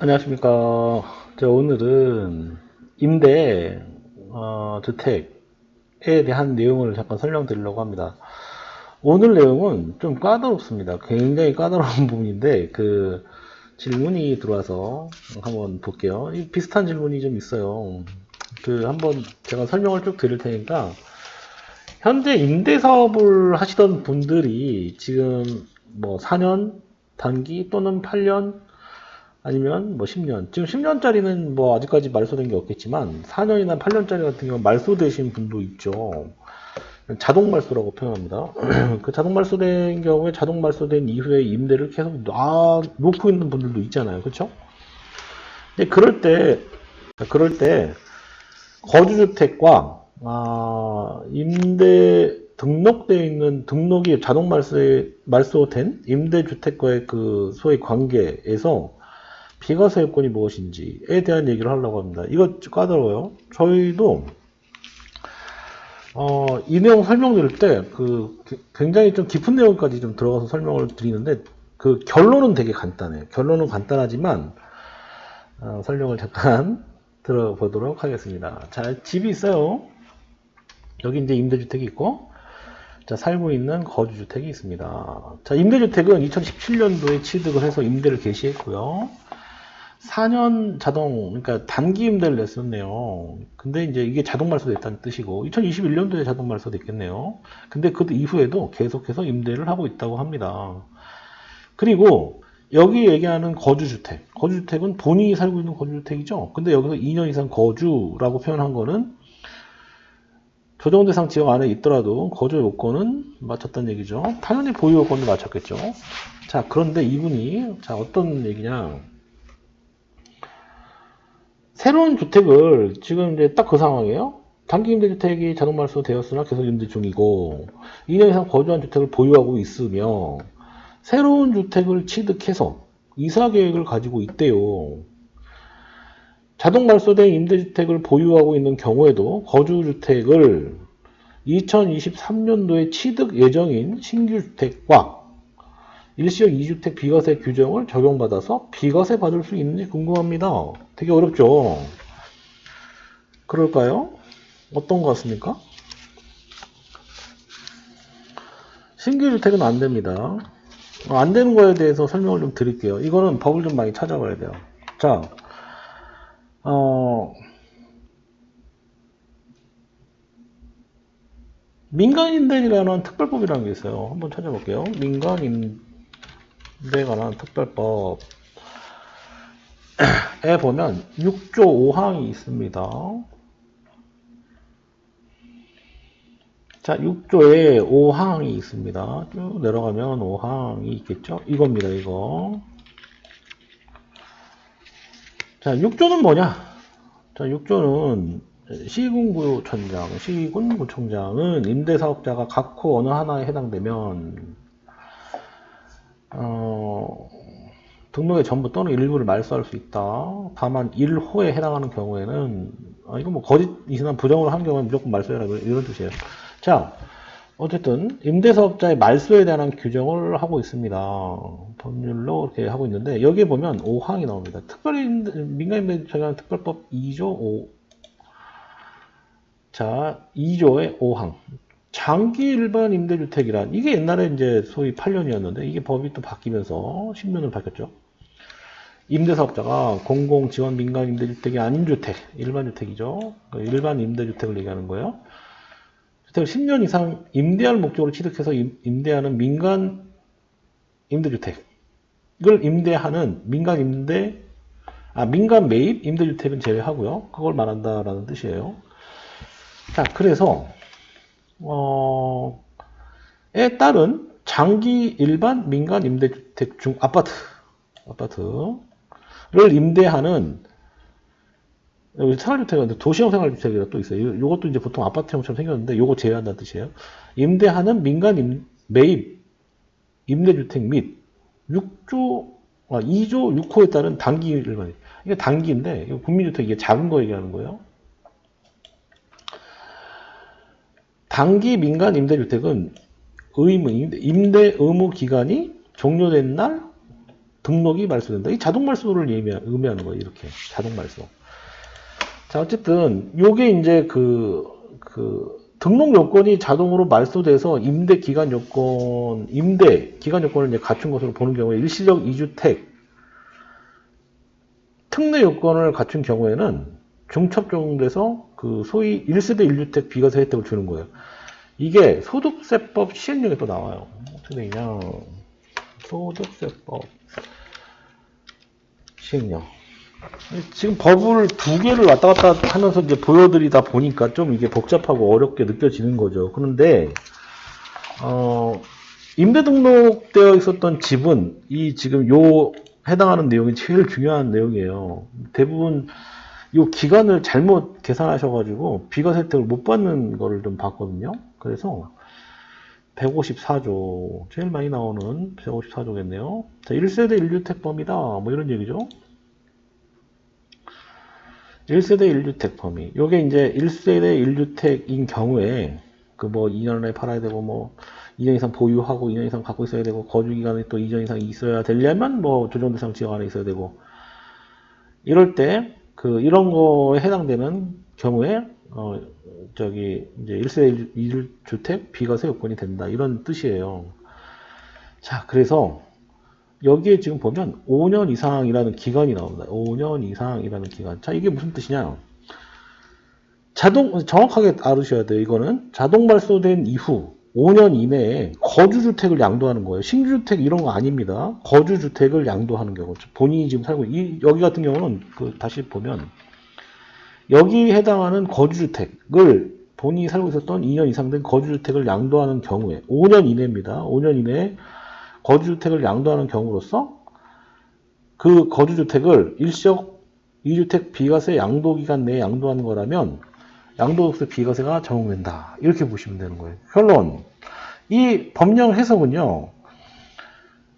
안녕하십니까. 오늘은 임대 주택에 대한 내용을 잠깐 설명드리려고 합니다. 오늘 내용은 좀 까다롭습니다. 굉장히 까다로운 부분인데 그 질문이 들어와서 한번 볼게요. 비슷한 질문이 좀 있어요. 한번 제가 설명을 쭉 드릴 테니까 현재 임대 사업을 하시던 분들이 지금 뭐 4년 단기 또는 8년 아니면 뭐 10년. 지금 10년짜리는 뭐 아직까지 말소된 게 없겠지만 4년이나 8년짜리 같은 경우는 말소되신 분도 있죠. 자동 말소라고 표현합니다. 그 자동 말소된 경우에 자동 말소된 이후에 임대를 계속 놓고 있는 분들도 있잖아요. 그렇죠? 근데 그럴 때 거주주택과 임대 등록되어 있는 등록이 자동 말소된 임대주택과의 그 소위 관계에서 비과세 요건이 무엇인지에 대한 얘기를 하려고 합니다. 이거 까다로워요. 저희도 이 내용 설명드릴 때 굉장히 좀 깊은 내용까지 좀 들어가서 설명을 드리는데 그 결론은 되게 간단해요. 결론은 간단하지만 설명을 잠깐 들어보도록 하겠습니다. 자, 집이 있어요. 여기 이제 임대주택이 있고, 자, 살고 있는 거주주택이 있습니다. 자, 임대주택은 2017년도에 취득을 해서 임대를 개시했고요. 4년 자동, 그러니까 단기 임대를 냈었네요. 근데 이제 이게 자동 말소됐다는 뜻이고, 2021년도에 자동 말소됐겠네요. 근데 그 이후에도 계속해서 임대를 하고 있다고 합니다. 그리고 여기 얘기하는 거주주택은 본인이 살고 있는 거주주택이죠. 근데 여기서 2년 이상 거주라고 표현한 거는 조정대상 지역 안에 있더라도 거주 요건은 맞췄다는 얘기죠. 당연히 보유 요건도 맞췄겠죠. 자, 그런데 이분이 어떤 얘기냐? 새로운 주택을 지금 이제 딱 그 상황이에요. 단기 임대주택이 자동 말소 되었으나 계속 임대 중이고 2년 이상 거주한 주택을 보유하고 있으며 새로운 주택을 취득해서 이사 계획을 가지고 있대요. 자동 말소된 임대주택을 보유하고 있는 경우에도 거주주택을 2023년도에 취득 예정인 신규주택과 일시적 2주택 비과세 규정을 적용받아서 비과세 받을 수 있는지 궁금합니다. 되게 어렵죠? 그럴까요? 어떤 것 같습니까? 신규주택은 안 됩니다. 안 되는 거에 대해서 설명을 좀 드릴게요. 이거는 법을 좀 많이 찾아봐야 돼요. 자, 민간임대에 특별법이라는 게 있어요. 한번 찾아볼게요. 민간임대에 관한 특별법에 보면 6조 5항이 있습니다. 자, 6조에 5항이 있습니다. 쭉 내려가면 5항이 있겠죠? 이겁니다, 이거. 자, 6조는 뭐냐? 자, 6조는 시군구청장은 임대사업자가 각호 어느 하나에 해당되면 등록의 전부 또는 일부를 말소할 수 있다. 다만 1호에 해당하는 경우에는 이거 뭐 거짓 이신한 부정을 한 경우는 무조건 말소해라 이런 뜻이에요. 자, 어쨌든 임대사업자의 말소에 대한 규정을 하고 있습니다. 법률로 이렇게 하고 있는데 여기에 보면 5항이 나옵니다. 특별히 민간임대주택 특별법 2조 5. 자, 2조의 5항. 장기 일반 임대주택이란 이게 옛날에 이제 소위 8년이었는데 이게 법이 또 바뀌면서 10년을 바뀌었죠. 임대사업자가 공공지원 민간 임대주택이 아닌 주택, 일반 주택이죠. 일반 임대주택을 얘기하는 거예요. 주택을 10년 이상 임대할 목적으로 취득해서 임대하는 민간 임대주택을 임대하는 민간 매입 임대주택은 제외하고요. 그걸 말한다라는 뜻이에요. 자, 그래서 에 따른 장기 일반 민간 임대주택 중 아파트를 임대하는 여기 생활주택은 도시형 생활주택이라 또 있어요. 이것도 이제 보통 아파트형처럼 생겼는데 요거 제외한다는 뜻이에요. 임대하는 민간 매입 임대주택 및 2조 6호에 따른 단기 일반 이게 단기인데 이거 국민주택 이게 작은 거 얘기하는 거예요. 단기 민간 임대주택은 임대 의무 기간이 종료된 날 등록이 말소된다. 이 자동 말소를 의미하는 거예요. 이렇게 자동 말소. 자, 어쨌든 요게 이제 등록 요건이 자동으로 말소돼서 임대 기간 요건을 이제 갖춘 것으로 보는 경우에 일시적 2주택 특례 요건을 갖춘 경우에는 중첩 적용돼서 소위 1세대 1주택 비과세 혜택을 주는 거예요. 이게 소득세법 시행령에 또 나와요. 어떻게 되냐? 소득세법 시행령. 지금 법을 두 개를 왔다 갔다 하면서 이제 보여드리다 보니까 좀 이게 복잡하고 어렵게 느껴지는 거죠. 그런데, 임대 등록되어 있었던 집은 이 지금 해당하는 내용이 제일 중요한 내용이에요. 대부분 이 기간을 잘못 계산하셔가지고 비과세 혜택을 못 받는 거를 좀 봤거든요. 그래서 154조, 제일 많이 나오는 154조겠네요. 자, 1세대 1주택 범위다. 뭐 이런 얘기죠. 1세대 1주택 범위. 요게 이제 1세대 1주택인 경우에 2년 안에 팔아야 되고 2년 이상 보유하고 2년 이상 갖고 있어야 되고 거주 기간이 또 2년 이상 있어야 되려면 조정 대상 지역 안에 있어야 되고 이럴 때 이런 거에 해당되는 경우에 이제 1세대 1주택 비과세 요건이 된다. 이런 뜻이에요. 자, 그래서 여기에 지금 보면 5년 이상이라는 기간이 나옵니다. 5년 이상이라는 기간. 자, 이게 무슨 뜻이냐? 정확하게 알으셔야 돼요. 이거는 자동 발소된 이후 5년 이내에 거주주택을 양도하는 거예요. 신규주택 이런 거 아닙니다. 거주주택을 양도하는 경우. 본인이 지금 살고, 여기 같은 경우는, 다시 보면, 여기 해당하는 거주주택을 본인이 살고 있었던 2년 이상 된 거주주택을 양도하는 경우에, 5년 이내입니다. 5년 이내에 거주주택을 양도하는 경우로서 그 거주주택을 일시적 2주택 비과세 양도기간 내에 양도하는 거라면 양도소득세 비과세가 적용된다. 이렇게 보시면 되는 거예요. 결론. 이 법령 해석은요.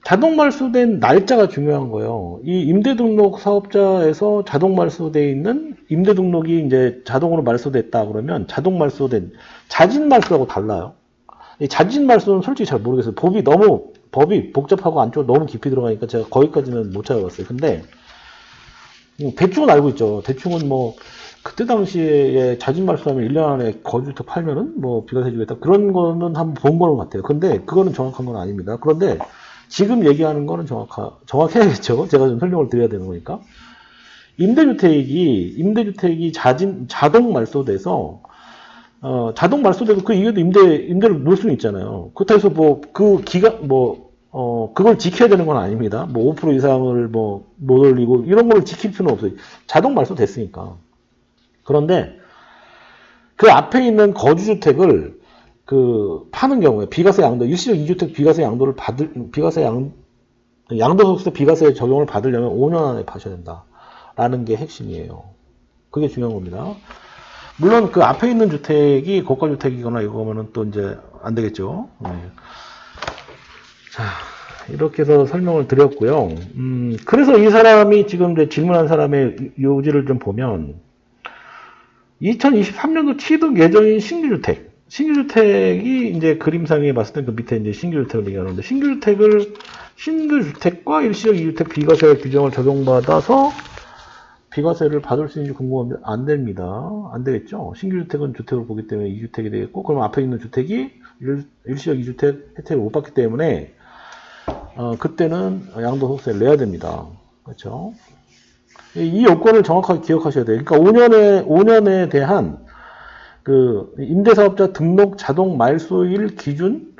자동 말소된 날짜가 중요한 거예요. 이 임대등록 사업자에서 자동 말소되어 있는 임대등록이 이제 자동으로 말소됐다 그러면 자동 말소된 자진 말소하고 달라요. 이 자진 말소는 솔직히 잘 모르겠어요. 법이 복잡하고 안쪽으로 너무 깊이 들어가니까 제가 거기까지는 못 찾아봤어요. 근데 대충은 알고 있죠. 대충은 그때 당시에 자진 말소하면 1년 안에 거주주택 팔면은 비과세 주겠다. 그런 거는 한번 본 거는 같아요. 근데 그거는 정확한 건 아닙니다. 그런데 지금 얘기하는 거는 정확해야겠죠. 제가 좀 설명을 드려야 되는 거니까. 임대주택이 자동 말소돼서, 자동 말소돼도 그 이후에도 임대를 놓을 수는 있잖아요. 그렇다고 해서 그걸 지켜야 되는 건 아닙니다. 5% 이상을 못 올리고, 이런 걸 지킬 필요는 없어요. 자동 말소 됐으니까. 그런데, 그 앞에 있는 거주주택을, 파는 경우에, 비과세 양도, 일시적 2주택 비과세 양도를 양도소득세 비과세 적용을 받으려면 5년 안에 파셔야 된다. 라는 게 핵심이에요. 그게 중요한 겁니다. 물론 그 앞에 있는 주택이 고가주택이거나 이거면은 또 이제 안 되겠죠. 네. 자, 이렇게 해서 설명을 드렸고요. 그래서 이 사람이 지금 이제 질문한 사람의 요지를 좀 보면 2023년도 취득 예정인 신규주택이 이제 그림상에 봤을 때 그 밑에 이제 신규주택을 얘기하는데 신규주택과 일시적 2주택 비과세 규정을 적용받아서 비과세를 받을 수 있는지 궁금하면 안 됩니다. 안 되겠죠? 신규주택은 주택을 보기 때문에 2주택이 되겠고, 그럼 앞에 있는 주택이 일시적 2주택 혜택을 못 받기 때문에, 그때는 양도소득세를 내야 됩니다. 그렇죠? 이 요건을 정확하게 기억하셔야 돼요. 그러니까 5년에 대한 임대사업자 등록 자동 말소일 기준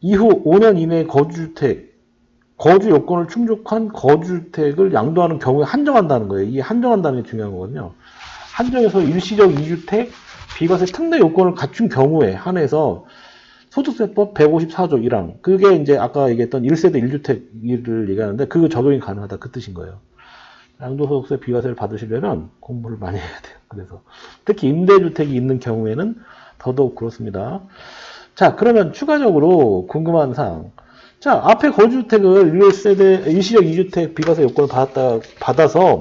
이후 5년 이내 거주 요건을 충족한 거주주택을 양도하는 경우에 한정한다는 거예요. 이 한정한다는 게 중요한 거거든요. 한정해서 일시적 2주택 비과세 특례 요건을 갖춘 경우에 한해서 소득세법 154조 1항, 그게 이제 아까 얘기했던 1세대 1주택을 얘기하는데 그 적용이 가능하다. 그 뜻인 거예요. 양도소득세 비과세를 받으시려면 공부를 많이 해야 돼요. 그래서 특히 임대주택이 있는 경우에는 더더욱 그렇습니다. 자, 그러면 추가적으로 궁금한 사항. 자, 앞에 거주주택을 1세대, 일시적 2주택 비과세 요건을 받아서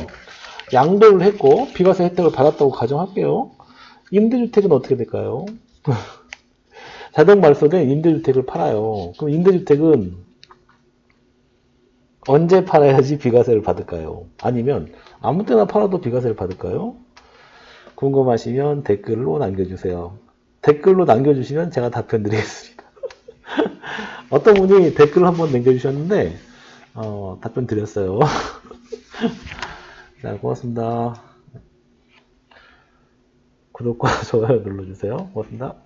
양도를 했고, 비과세 혜택을 받았다고 가정할게요. 임대주택은 어떻게 될까요? 자동 말소된 임대주택을 팔아요. 그럼 임대주택은 언제 팔아야지 비과세를 받을까요? 아니면 아무 때나 팔아도 비과세를 받을까요? 궁금하시면 댓글로 남겨주세요. 댓글로 남겨주시면 제가 답변 드리겠습니다. 어떤 분이 댓글을 한번 남겨주셨는데 답변 드렸어요. 자, 고맙습니다. 구독과 좋아요 눌러주세요. 고맙습니다.